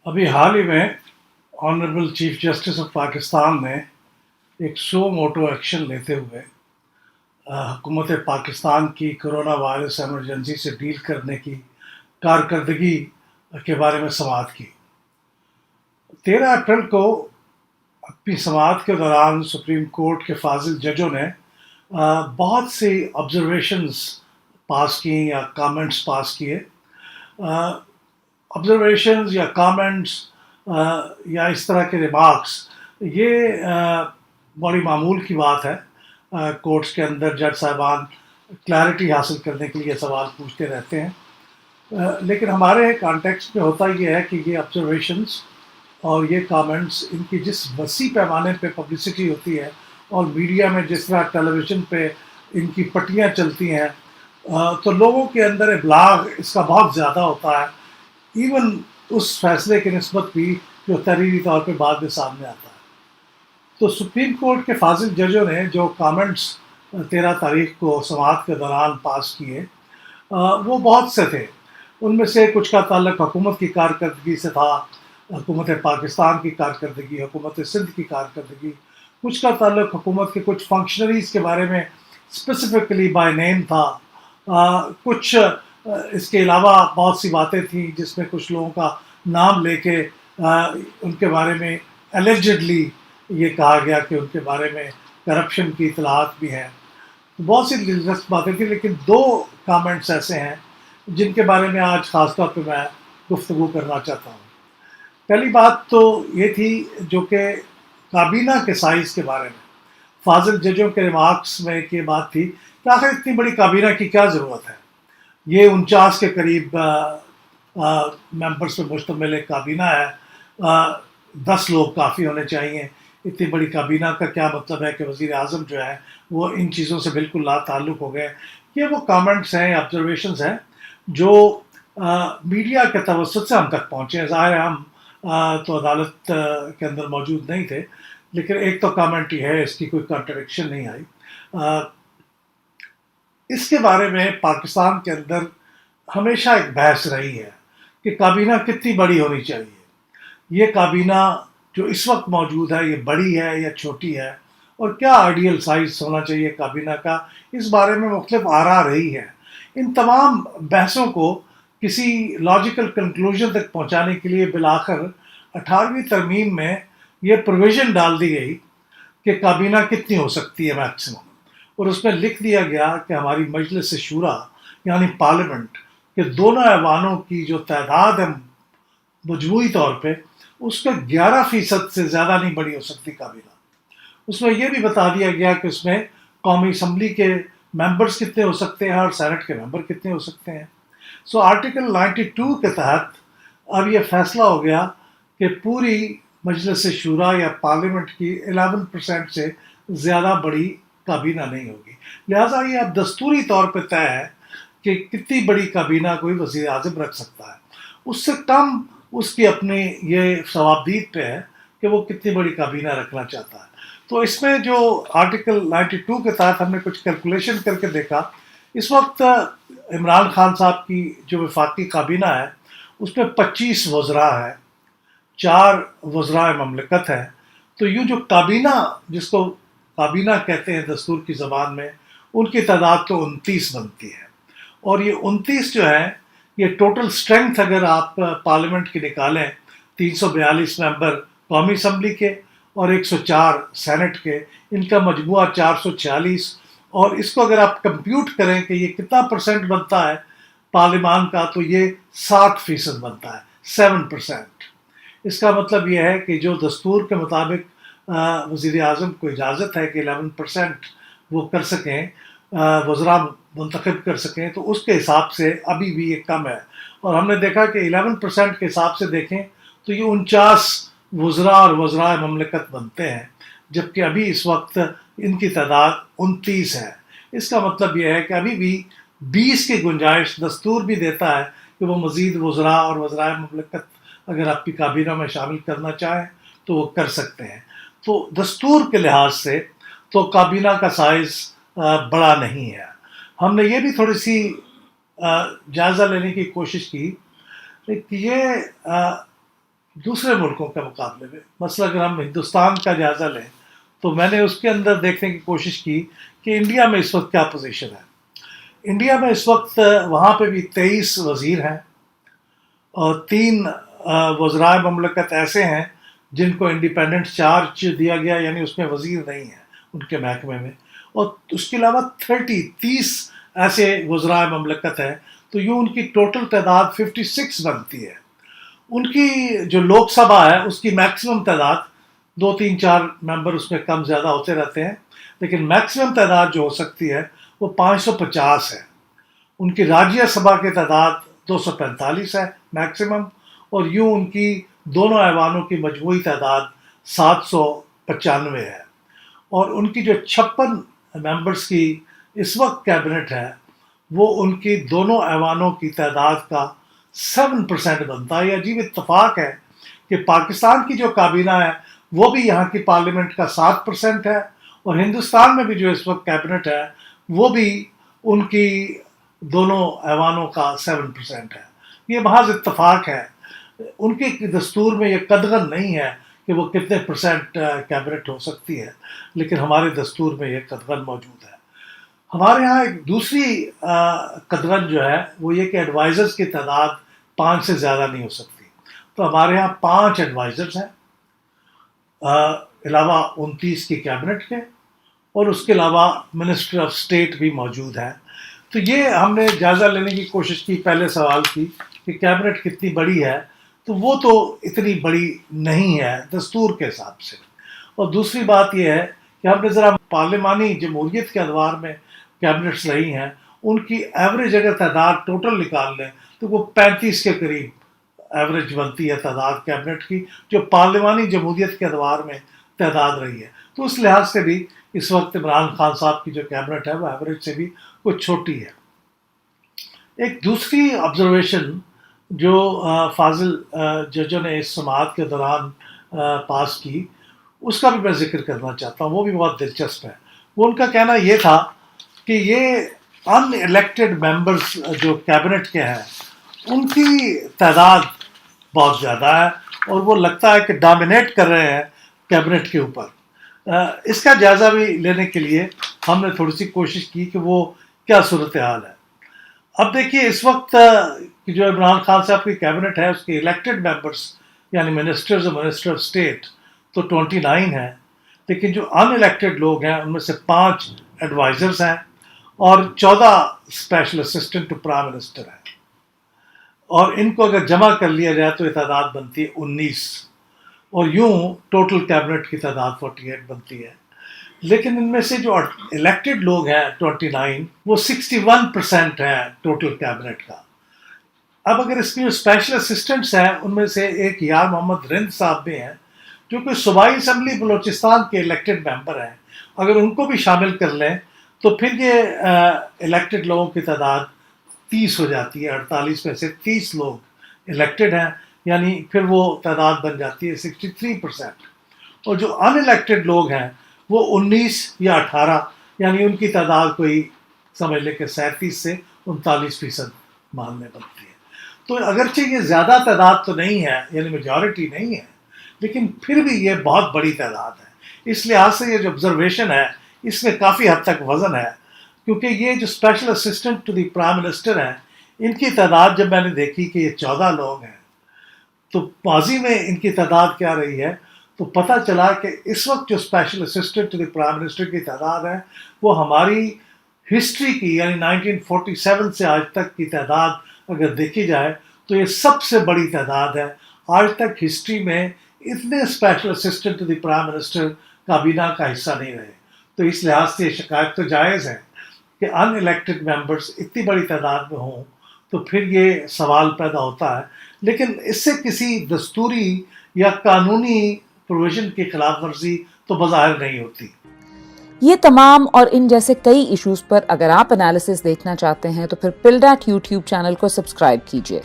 अभी हाल ही में honourable chief justice of Pakistan ने एक सो मोटो एक्शन लेते हुए हुकूमत पाकिस्तान की कोरोना वायरस एमरजेंसी से डील करने की कारकर्दगी के बारे में समाअत की। 13 अप्रैल को अपनी समाअत के दौरान सुप्रीम कोर्ट के फाजिल जजों ने बहुत सी ऑब्जर्वेशंस पास की या कमेंट्स पास किए। ऑब्जर्वेशंस या कमेंट्स या इस तरह के रिमार्क्स ये बड़ी मामूल की बात है। कोर्ट्स के अंदर जज साहबान क्लैरिटी हासिल करने के लिए सवाल पूछते रहते हैं। लेकिन हमारे कॉन्टेक्स्ट में होता ये है कि ये ऑब्जर्वेशंस और ये कमेंट्स इनकी जिस वसी पैमाने पे पब्लिसिटी होती है और मीडिया में जिस तरह टेलीविज़न पे इनकी पट्टियाँ चलती हैं, तो लोगों के अंदर इब्लाग इसका बहुत ज़्यादा होता है, इवन उस फैसले की निस्बत भी जो तहरीरी तौर पे बाद में सामने आता है। तो सुप्रीम कोर्ट के फाजिल जजों ने जो कमेंट्स 13 तारीख को समाअत के दौरान पास किए, वो बहुत से थे। उनमें से कुछ का ताल्लुक हुकूमत की कारकर्दगी से था, हुकूमत पाकिस्तान की कारकर्दगी, हुकूमत सिंध की कारकर्दगी। कुछ का ताल्लुक हुकूमत के कुछ फंक्शनरीज़ के बारे में स्पेसिफिकली बाय नेम था। कुछ इसके अलावा बहुत सी बातें थी जिसमें कुछ लोगों का नाम लेके उनके बारे में एलिजिडली ये कहा गया कि उनके बारे में करप्शन की इतलात भी हैं। बहुत सी दिलचस्प बातें थी, लेकिन दो कमेंट्स ऐसे हैं जिनके बारे में आज ख़ास तौर पे मैं गुफ्तगू करना चाहता हूँ। पहली बात तो ये थी जो कि काबीना के साइज़ के बारे में फाजिल जजों के रिमार्क्स में एक ये बात थी कि आखिर इतनी बड़ी काबीना की क्या ज़रूरत है। ये 49 के करीब मेंबर्स पे मुश्तमिल एक काबीना है। 10 लोग काफ़ी होने चाहिए। इतनी बड़ी काबीना का क्या मतलब है कि वज़ीर आज़म जो है वो इन चीज़ों से बिल्कुल ला ताल्लुक़ हो गए। ये वो कमेंट्स हैं, ऑब्जर्वेशंस हैं जो मीडिया के तवज्जुह से हम तक पहुँचे। ज़ाहिर है हम तो अदालत के अंदर मौजूद नहीं थे, लेकिन एक तो कमेंट ही है, इसकी कोई कॉन्ट्रडिक्शन नहीं आई। इसके बारे में पाकिस्तान के अंदर हमेशा एक बहस रही है कि काबीना कितनी बड़ी होनी चाहिए। ये काबीना जो इस वक्त मौजूद है ये बड़ी है या छोटी है, और क्या आइडियल साइज होना चाहिए काबीना का, इस बारे में मुख्तलिफ आरा रही है। इन तमाम बहसों को किसी लॉजिकल कंक्लूजन तक पहुंचाने के लिए बिलाखिर 18वीं तरमीम में ये प्रोविज़न डाल दी गई कि काबीना कितनी हो सकती है मैक्सिमम, और उसमें लिख दिया गया कि हमारी मजलिस शूरा यानी पार्लियामेंट के दोनों ऐवानों की जो तादाद है मजमूई तौर पे, उसका 11% से ज़्यादा नहीं बड़ी हो सकती काबीना। उसमें यह भी बता दिया गया कि उसमें कौमी असम्बली के मेंबर्स कितने हो सकते हैं और सेनेट के मेंबर कितने हो सकते हैं। सो आर्टिकल 92 के तहत अब यह फैसला हो गया कि पूरी मजलिस शूरा या पार्लियामेंट की 11% से ज़्यादा बड़ी काबीना नहीं होगी। लिहाजा ये अब दस्तूरी तौर पर तय है कि कितनी बड़ी काबीना कोई वज़ीर आज़म रख सकता है। उससे कम उसकी अपनी ये सवाबदीद पे है कि वो कितनी बड़ी काबीना रखना चाहता है। तो इसमें जो आर्टिकल 92 के तहत हमने कुछ कैलकुलेशन करके देखा, इस वक्त इमरान खान साहब की जो वफाकी काबीना है उसमें 25 वज़रा है, 4 वज़राए ममलकत है। तो यूँ जो काबीना, जिसको काबीना कहते हैं दस्तूर की ज़बान में, उनकी तादाद तो 29 बनती है। और ये 29 जो है ये टोटल स्ट्रेंथ अगर आप पार्लियामेंट की निकालें, 342 मेंबर कौमी असम्बली के और 104 सेनेट के, इनका मजमुआ 446, और इसको अगर आप कंप्यूट करें कि ये कितना परसेंट बनता है पार्लियामान का, तो ये 7% बनता है, 7%। इसका मतलब ये है कि जो दस्तूर के मुताबिक वज़ीर आज़म को इजाज़त है कि 11% वो कर सकें, वज़रा मुंतखब कर सकें, तो उसके हिसाब से अभी भी ये कम है। और हमने देखा कि 11% के हिसाब से देखें तो ये 49 वज़रा और वज़राए ममलकत बनते हैं, जबकि अभी इस वक्त इनकी तादाद 29 है। इसका मतलब ये है कि अभी भी 20 की गुंजाइश दस्तूर भी देता है कि वो मज़ीद वज़रा और वज़राए ममलकत अगर आपकी काबीना में शामिल करना चाहें तो वो कर सकते हैं। तो दस्तूर के लिहाज से तो काबीना का साइज़ बड़ा नहीं है। हमने ये भी थोड़ी सी जायज़ा लेने की कोशिश की कि ये دوسرے ملکوں کے مقابلے میں. مثلا اگر ہم ہندوستان کا جائزہ لیں تو میں نے اس کے اندر دیکھنے کی کوشش کی کہ انڈیا میں اس وقت کیا پوزیشن ہے. انڈیا میں اس وقت وہاں پہ بھی 23 وزیر ہیں اور 3 وزرائے مملکت ایسے ہیں جن کو انڈیپینڈنٹ چارج دیا گیا، یعنی اس میں وزیر نہیں ہے ان کے محکمے میں، اور اس کے علاوہ 30 ایسے وزرائے مملکت ہیں. تو یوں ان کی ٹوٹل تعداد 56 بنتی ہے. ان کی جو لوک سبھا ہے اس کی میکسیمم تعداد 2 3 4 ممبر اس میں کم زیادہ ہوتے رہتے ہیں، لیکن میکسیمم تعداد جو ہو سکتی ہے وہ 550 ہے. ان کی راجیہ سبھا کی تعداد 245 ہے میکسیمم، اور یوں ان کی دونوں ایوانوں کی مجموعی تعداد 795 ہے. اور ان کی جو 56 ممبرس کی اس وقت کیبنٹ ہے وہ ان کی دونوں ایوانوں کی تعداد کا 7% بنتا ہے. یہ عجیب اتفاق ہے کہ پاکستان کی جو کابینہ ہے وہ بھی یہاں کی پارلیمنٹ کا 7% ہے، اور ہندوستان میں بھی جو اس وقت کیبنٹ ہے وہ بھی ان کی دونوں ایوانوں کا 7% ہے. یہ محض اتفاق ہے. ان کے دستور میں یہ قدغن نہیں ہے کہ وہ کتنے پرسنٹ کیبنٹ ہو سکتی ہے، لیکن ہمارے دستور میں یہ قدغن موجود ہے. ہمارے ہاں ایک دوسری قدغن جو ہے وہ یہ کہ ایڈوائزرز کی تعداد 5 سے زیادہ نہیں ہو سکتی. تو ہمارے ہاں 5 ایڈوائزرز ہیں علاوہ 29 کی کیبنٹ کے، اور اس کے علاوہ منسٹر آف اسٹیٹ بھی موجود ہے. تو یہ ہم نے جائزہ لینے کی کوشش کی. پہلے سوال کی کہ کیبنٹ کتنی بڑی ہے، تو وہ تو اتنی بڑی نہیں ہے دستور کے حساب سے. اور دوسری بات یہ ہے کہ ہم نے ذرا پارلیمانی جمہوریت کے ادوار میں کیبنٹس رہی ہیں، ان کی ایوریج اگر تعداد ٹوٹل نکال لیں تو وہ 35 کے قریب ایوریج بنتی ہے تعداد کیبنٹ کی، جو پارلیمانی جمہوریت کے ادوار میں تعداد رہی ہے. تو اس لحاظ سے بھی اس وقت عمران خان صاحب کی جو کیبنٹ ہے وہ ایوریج سے بھی کچھ چھوٹی ہے. ایک دوسری آبزرویشن جو فاضل ججوں نے اس سماعت کے دوران پاس کی، اس کا بھی میں ذکر کرنا چاہتا ہوں، وہ بھی بہت دلچسپ ہے. وہ ان کا کہنا یہ تھا کہ یہ ان الیکٹڈ ممبرس جو کیبنٹ کے ہیں ان کی تعداد بہت زیادہ ہے، اور وہ لگتا ہے کہ ڈومینیٹ کر رہے ہیں کیبنٹ کے اوپر. اس کا جائزہ بھی لینے کے لیے ہم نے تھوڑی سی کوشش کی کہ وہ کیا صورتحال ہے. اب دیکھیے اس وقت جو عمران خان صاحب کی کیبنٹ ہے اس کی الیکٹڈ ممبرس یعنی منسٹرز اور منسٹر آف اسٹیٹ تو 29 ہیں، لیکن جو ان الیکٹڈ لوگ ہیں ان میں سے 5 ایڈوائزرز ہیں اور 14 special assistant to prime minister ہیں. اور ان کو اگر جمع کر لیا جائے تو یہ تعداد بنتی ہے 19، اور یوں ٹوٹل کیبنٹ کی تعداد 48 بنتی ہے. لیکن ان میں سے جو الیکٹڈ لوگ ہیں 29، وہ 61% ہیں ٹوٹل کیبنٹ کا. اب اگر اس کی جو اسپیشل اسسٹنٹس ہیں ان میں سے ایک یار محمد رند صاحب بھی ہیں جو کہ صوبائی اسمبلی بلوچستان کے الیکٹڈ ممبر ہیں. اگر ان کو بھی شامل کر لیں تو پھر یہ الیکٹڈ لوگوں کی تعداد 30 ہو جاتی ہے. 48 میں سے 30 لوگ الیکٹڈ ہیں، یعنی پھر وہ تعداد بن جاتی ہے 63%. اور جو ان الیکٹڈ لوگ ہیں وہ 19 یا 18، یعنی ان کی تعداد کوئی سمجھ لے کہ 37 سے 39% ماننے بنتی ہے. تو اگرچہ یہ زیادہ تعداد تو نہیں ہے، یعنی میجورٹی نہیں ہے، لیکن پھر بھی یہ بہت بڑی تعداد ہے. اس لحاظ سے یہ جو آبزرویشن ہے اس میں کافی حد تک وزن ہے، کیونکہ یہ جو special assistant to the prime minister ہیں ان کی تعداد جب میں نے دیکھی کہ یہ 14 لوگ ہیں، تو ماضی میں ان کی تعداد کیا رہی ہے تو پتہ چلا کہ اس وقت جو special assistant to the prime minister کی تعداد ہے وہ ہماری ہسٹری کی یعنی 1947 سے آج تک کی تعداد اگر دیکھی جائے تو یہ سب سے بڑی تعداد ہے. آج تک ہسٹری میں اتنے special assistant to the prime minister کابینہ کا حصہ نہیں رہے. تو اس لحاظ سے یہ شکایت تو جائز ہے کہ ان الیکٹڈ ممبرس اتنی بڑی تعداد میں ہوں، تو پھر یہ سوال پیدا ہوتا ہے. لیکن اس سے کسی دستوری یا قانونی پروویژن کی خلاف ورزی تو بظاہر نہیں ہوتی. یہ تمام اور ان جیسے کئی ایشوز پر اگر آپ انالیسس دیکھنا چاہتے ہیں تو پھر پلڈیٹ یوٹیوب چینل کو سبسکرائب کیجئے،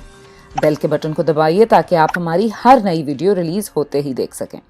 بیل کے بٹن کو دبائیے تاکہ آپ ہماری ہر نئی ویڈیو ریلیز ہوتے ہی دیکھ سکیں.